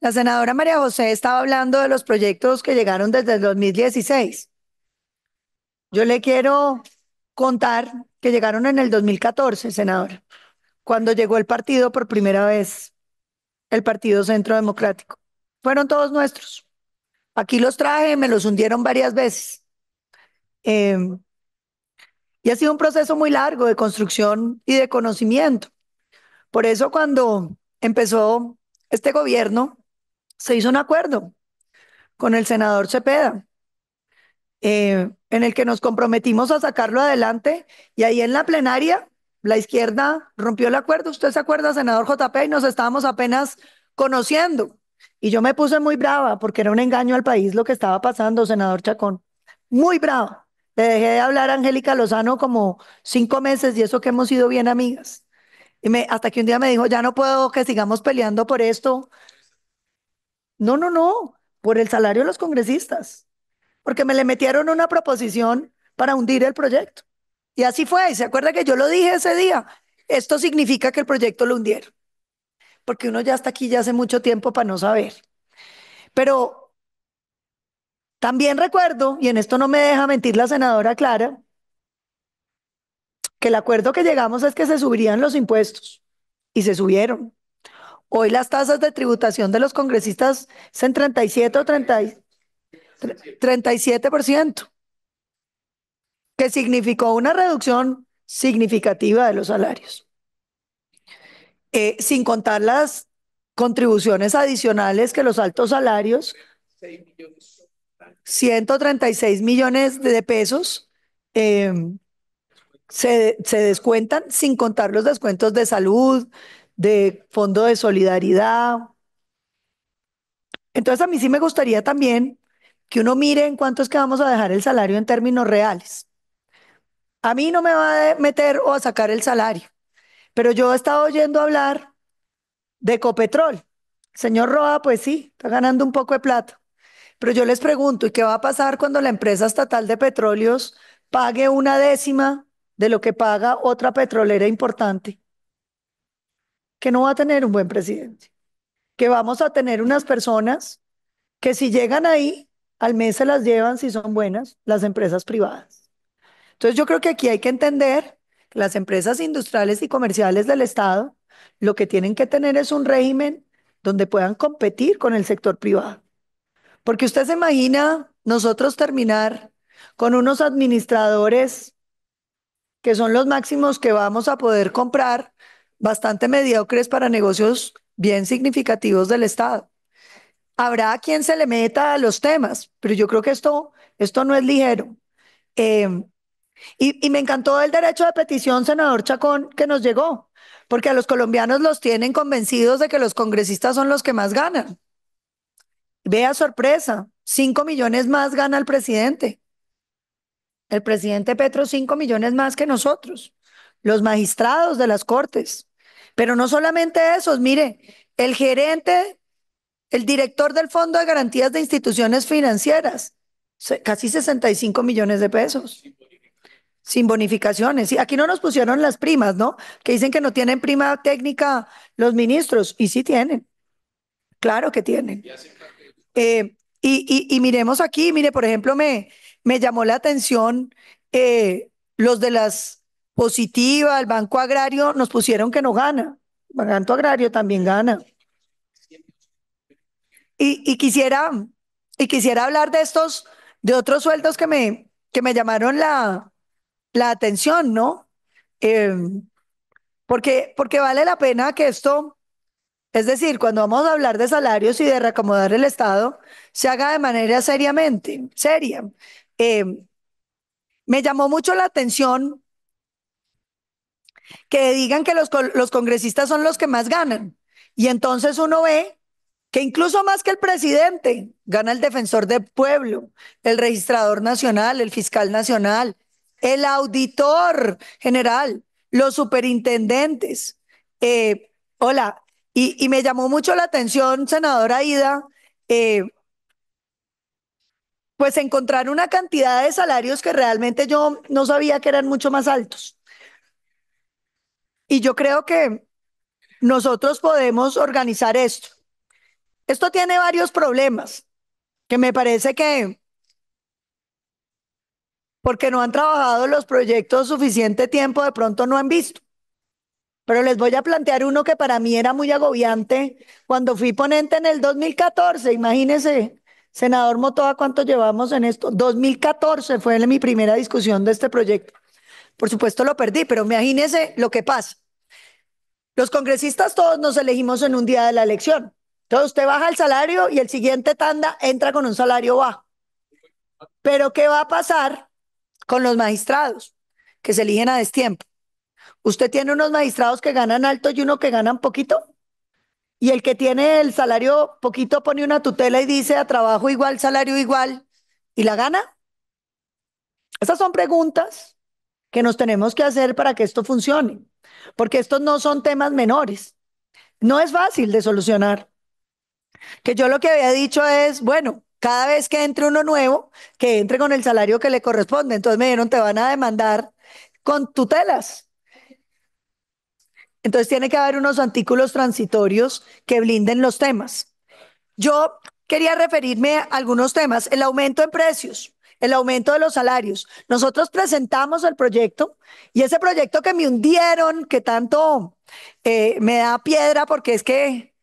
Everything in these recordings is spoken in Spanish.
La senadora María José estaba hablando de los proyectos que llegaron desde el 2016. Yo le quiero contar que llegaron en el 2014, senadora, cuando llegó el partido por primera vez, el Partido Centro Democrático. Fueron todos nuestros. Aquí los traje, me los hundieron varias veces. Eh, y ha sido un proceso muy largo de construcción y de conocimiento. Por eso cuando empezó este gobierno, se hizo un acuerdo con el senador Cepeda en el que nos comprometimos a sacarlo adelante y ahí en la plenaria la izquierda rompió el acuerdo. Usted se acuerda, senador JP, y nos estábamos apenas conociendo. Y yo me puse muy brava porque era un engaño al país lo que estaba pasando, senador Chacón. Muy brava. Le dejé de hablar a Angélica Lozano como 5 meses y eso que hemos sido bien amigas. Hasta que un día me dijo, ya no puedo que sigamos peleando por esto. No, no, no, por el salario de los congresistas porque me le metieron una proposición para hundir el proyecto. Y así fue. Y se acuerda que yo lo dije ese día. Esto significa que el proyecto lo hundieron, porque uno ya está aquí ya hace mucho tiempo para no saber. Pero también recuerdo, y en esto no me deja mentir la senadora Clara, que el acuerdo que llegamos es que se subirían los impuestos y se subieron. Hoy las tasas de tributación de los congresistas son 37 o 37%, que significó una reducción significativa de los salarios. Sin contar las contribuciones adicionales que los altos salarios, 136 millones de pesos, eh, se descuentan, sin contar los descuentos de salud, de fondo de solidaridad. Entonces a mí sí me gustaría también que uno mire en cuánto es que vamos a dejar el salario en términos reales. A mí no me va a meter o a sacar el salario, pero yo he estado oyendo hablar de Ecopetrol. Señor Roa, pues sí, está ganando un poco de plata. Pero yo les pregunto, ¿y qué va a pasar cuando la empresa estatal de petróleos pague una décima de lo que paga otra petrolera importante? Que no va a tener un buen presidente. Que vamos a tener unas personas que si llegan ahí, al mes se las llevan, si son buenas, las empresas privadas. Entonces yo creo que aquí hay que entender que las empresas industriales y comerciales del Estado lo que tienen que tener es un régimen donde puedan competir con el sector privado. Porque usted se imagina nosotros terminar con unos administradores que son los máximos que vamos a poder comprar, bastante mediocres para negocios bien significativos del Estado. Habrá quien se le meta a los temas, pero yo creo que esto no es ligero. Eh, y me encantó el derecho de petición, senador Chacón, que nos llegó, porque a los colombianos los tienen convencidos de que los congresistas son los que más ganan. Vea sorpresa, 5 millones más gana el presidente. El presidente Petro 5 millones más que nosotros, los magistrados de las cortes. Pero no solamente esos, mire, el gerente, el director del Fondo de Garantías de Instituciones Financieras, casi 65 millones de pesos, sin bonificaciones. Y aquí no nos pusieron las primas, ¿no? Que dicen que no tienen prima técnica los ministros, y sí tienen, claro que tienen. Y miremos aquí, mire, por ejemplo, me llamó la atención los de las positivas, el Banco Agrario, nos pusieron que no gana. El Banco Agrario también gana. Y, y quisiera, y quisiera hablar de estos, de otros sueldos que me llamaron la atención, ¿no? Eh, porque vale la pena que esto, es decir, cuando vamos a hablar de salarios y de reacomodar el Estado, se haga de manera seria. Eh, Me llamó mucho la atención que digan que los congresistas son los que más ganan. Y entonces uno ve que incluso más que el presidente, gana el defensor del pueblo, el registrador nacional, el fiscal nacional, el auditor general, los superintendentes. Hola, y me llamó mucho la atención, senadora Ida, eh, pues encontrar una cantidad de salarios que realmente yo no sabía que eran mucho más altos. Y yo creo que nosotros podemos organizar esto. Esto tiene varios problemas que me parece que porque no han trabajado los proyectos suficiente tiempo, de pronto no han visto. Pero les voy a plantear uno que para mí era muy agobiante cuando fui ponente en el 2014. Imagínese, senador Motoa, ¿cuánto llevamos en esto? 2014 fue mi primera discusión de este proyecto. Por supuesto lo perdí, pero imagínese lo que pasa. Los congresistas todos nos elegimos en un día de la elección. Entonces usted baja el salario y el siguiente tanda entra con un salario bajo. Pero ¿qué va a pasar con los magistrados que se eligen a destiempo? Usted tiene unos magistrados que ganan alto y uno que ganan poquito. Y el que tiene el salario poquito pone una tutela y dice a trabajo igual, salario igual, y la gana. Esas son preguntas que nos tenemos que hacer para que esto funcione, porque estos no son temas menores. No es fácil de solucionar. Que yo lo que había dicho es, bueno, cada vez que entre uno nuevo, que entre con el salario que le corresponde. Entonces me dijeron, te van a demandar con tutelas. Entonces tiene que haber unos artículos transitorios que blinden los temas. Yo quería referirme a algunos temas. El aumento en precios, el aumento de los salarios. Nosotros presentamos el proyecto y ese proyecto que me hundieron, que tanto me da piedra porque es que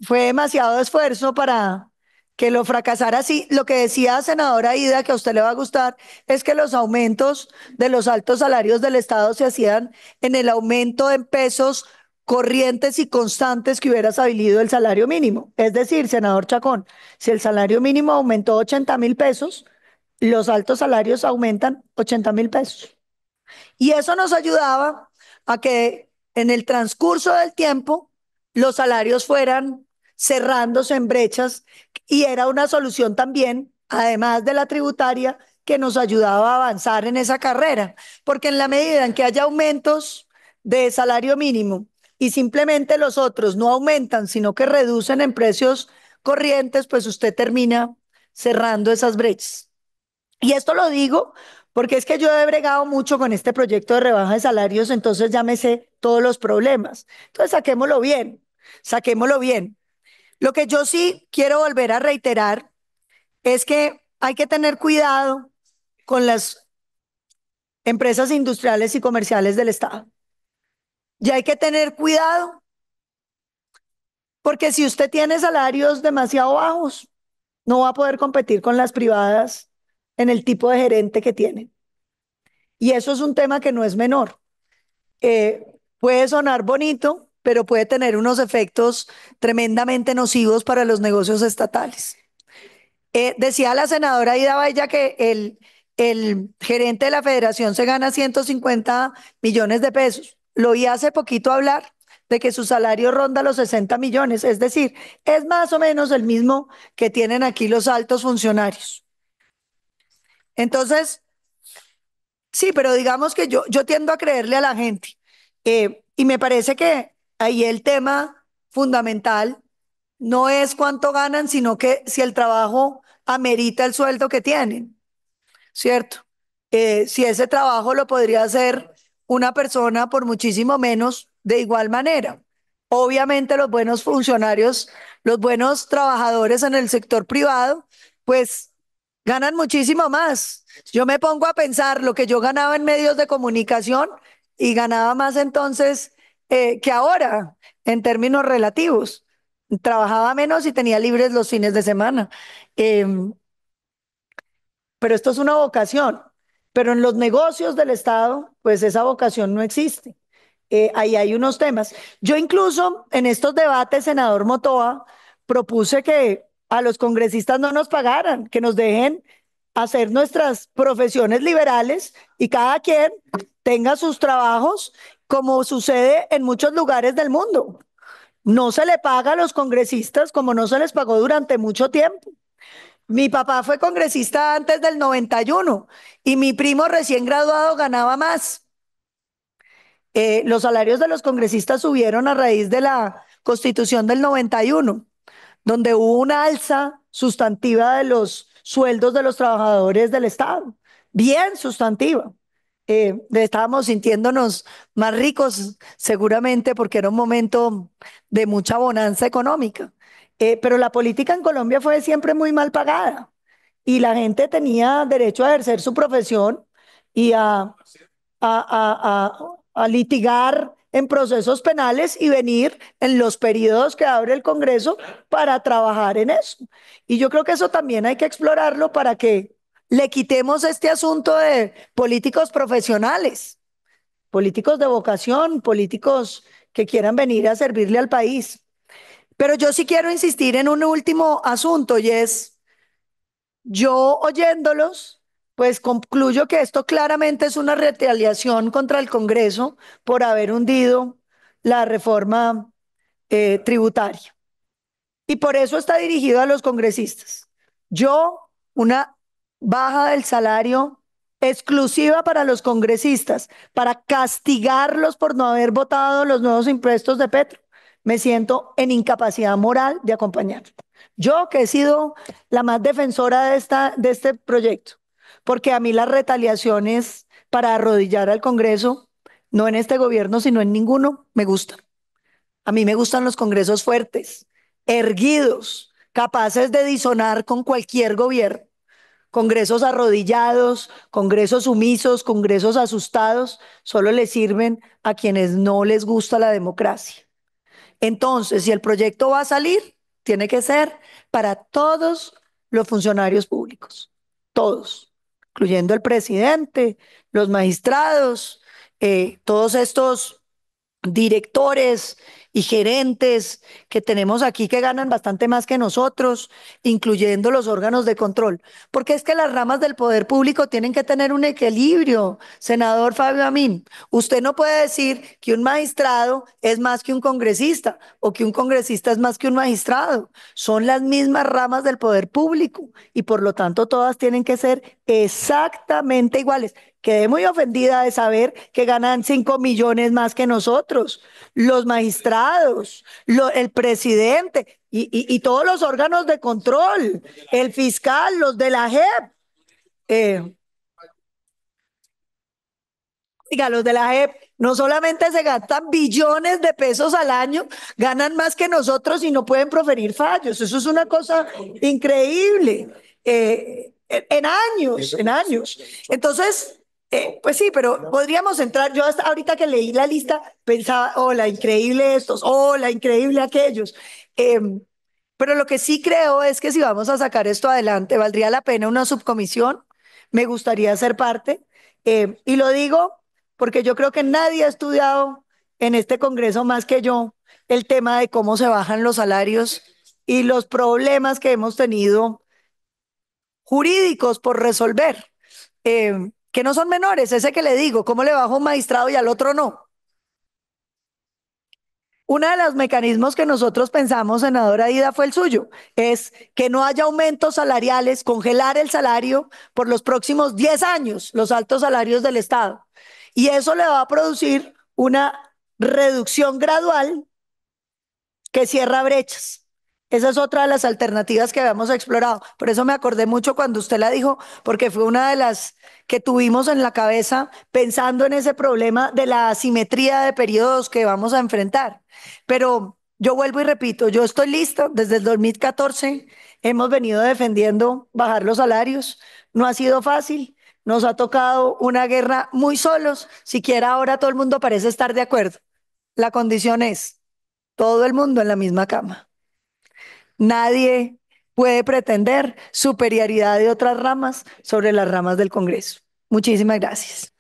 fue demasiado esfuerzo para que lo fracasara así. Lo que decía senadora Ida, que a usted le va a gustar, es que los aumentos de los altos salarios del Estado se hacían en el aumento en pesos corrientes y constantes que hubiera sabido el salario mínimo. Es decir, senador Chacón, si el salario mínimo aumentó 80.000 pesos, los altos salarios aumentan 80.000 pesos. Y eso nos ayudaba a que en el transcurso del tiempo los salarios fueran cerrándose en brechas y era una solución también, además de la tributaria, que nos ayudaba a avanzar en esa carrera, porque en la medida en que haya aumentos de salario mínimo y simplemente los otros no aumentan, sino que reducen en precios corrientes, pues usted termina cerrando esas brechas. Y esto lo digo porque es que yo he bregado mucho con este proyecto de rebaja de salarios, entonces ya me sé todos los problemas. Entonces saquémoslo bien, saquémoslo bien. Lo que yo sí quiero volver a reiterar es que hay que tener cuidado con las empresas industriales y comerciales del Estado. Y hay que tener cuidado porque si usted tiene salarios demasiado bajos, no va a poder competir con las privadas en el tipo de gerente que tienen. Y eso es un tema que no es menor. Puede sonar bonito, pero puede tener unos efectos tremendamente nocivos para los negocios estatales. Decía la senadora Ida Baya que el gerente de la federación se gana 150 millones de pesos. Lo oí hace poquito hablar de que su salario ronda los 60 millones, es decir, es más o menos el mismo que tienen aquí los altos funcionarios. Entonces, sí, pero digamos que yo tiendo a creerle a la gente. Y me parece que ahí el tema fundamental no es cuánto ganan, sino que si el trabajo amerita el sueldo que tienen, ¿cierto? Si ese trabajo lo podría hacer una persona por muchísimo menos, de igual manera. Obviamente los buenos funcionarios, los buenos trabajadores en el sector privado, pues ganan muchísimo más. Yo me pongo a pensar lo que yo ganaba en medios de comunicación y ganaba más entonces que ahora, en términos relativos. Trabajaba menos y tenía libres los fines de semana. Em, pero esto es una vocación. Pero en los negocios del Estado, pues esa vocación no existe. Ahí hay unos temas. Yo incluso en estos debates, senador Motoa, propuse que a los congresistas no nos pagaran, que nos dejen hacer nuestras profesiones liberales y cada quien tenga sus trabajos como sucede en muchos lugares del mundo. No se le paga a los congresistas como no se les pagó durante mucho tiempo. Mi papá fue congresista antes del 91 y mi primo recién graduado ganaba más. Los salarios de los congresistas subieron a raíz de la Constitución del 91, donde hubo una alza sustantiva de los sueldos de los trabajadores del Estado, bien sustantiva. Estábamos sintiéndonos más ricos seguramente porque era un momento de mucha bonanza económica. Pero la política en Colombia fue siempre muy mal pagada y la gente tenía derecho a ejercer su profesión y a litigar en procesos penales y venir en los periodos que abre el Congreso para trabajar en eso. Y yo creo que eso también hay que explorarlo para que le quitemos este asunto de políticos profesionales, políticos de vocación, políticos que quieran venir a servirle al país. Pero yo sí quiero insistir en un último asunto y es, yo oyéndolos, pues concluyo que esto claramente es una retaliación contra el Congreso por haber hundido la reforma tributaria. Y por eso está dirigido a los congresistas. Yo, una baja del salario exclusiva para los congresistas, para castigarlos por no haber votado los nuevos impuestos de Petro, me siento en incapacidad moral de acompañar. Yo que he sido la más defensora de este proyecto, porque a mí las retaliaciones para arrodillar al Congreso, no en este gobierno, sino en ninguno, me gustan. A mí me gustan los congresos fuertes, erguidos, capaces de disonar con cualquier gobierno. Congresos arrodillados, congresos sumisos, congresos asustados, solo le sirven a quienes no les gusta la democracia. Entonces, si el proyecto va a salir, tiene que ser para todos los funcionarios públicos, todos, incluyendo el presidente, los magistrados, todos estos directores y gerentes que tenemos aquí que ganan bastante más que nosotros, incluyendo los órganos de control. Porque es que las ramas del poder público tienen que tener un equilibrio, senador Fabio Amin. Usted no puede decir que un magistrado es más que un congresista o que un congresista es más que un magistrado. Son las mismas ramas del poder público y por lo tanto todas tienen que ser exactamente iguales. Quedé muy ofendida de saber que ganan 5 millones más que nosotros, los magistrados, el presidente y todos los órganos de control, el fiscal, los de la JEP. Oiga, los de la JEP no solamente se gastan billones de pesos al año, ganan más que nosotros y no pueden proferir fallos. Eso es una cosa increíble. En años, en años. Entonces, pues sí, pero podríamos entrar. Yo hasta ahorita que leí la lista pensaba, hola, increíble estos, hola, increíble aquellos. Pero lo que sí creo es que si vamos a sacar esto adelante, valdría la pena una subcomisión. Me gustaría ser parte. Y lo digo porque yo creo que nadie ha estudiado en este Congreso más que yo el tema de cómo se bajan los salarios y los problemas que hemos tenido jurídicos por resolver, que no son menores. Ese que le digo, ¿cómo le bajo a un magistrado y al otro no? Uno de los mecanismos que nosotros pensamos, senadora Ida, fue el suyo, es que no haya aumentos salariales, congelar el salario por los próximos 10 años, los altos salarios del Estado. Y eso le va a producir una reducción gradual que cierra brechas. Esa es otra de las alternativas que habíamos explorado. Por eso me acordé mucho cuando usted la dijo, porque fue una de las que tuvimos en la cabeza pensando en ese problema de la asimetría de periodos que vamos a enfrentar. Pero yo vuelvo y repito, yo estoy lista. Desde el 2014 hemos venido defendiendo bajar los salarios. No ha sido fácil. Nos ha tocado una guerra muy solos. Siquiera ahora todo el mundo parece estar de acuerdo. La condición es todo el mundo en la misma cama. Nadie puede pretender superioridad de otras ramas sobre las ramas del Congreso. Muchísimas gracias.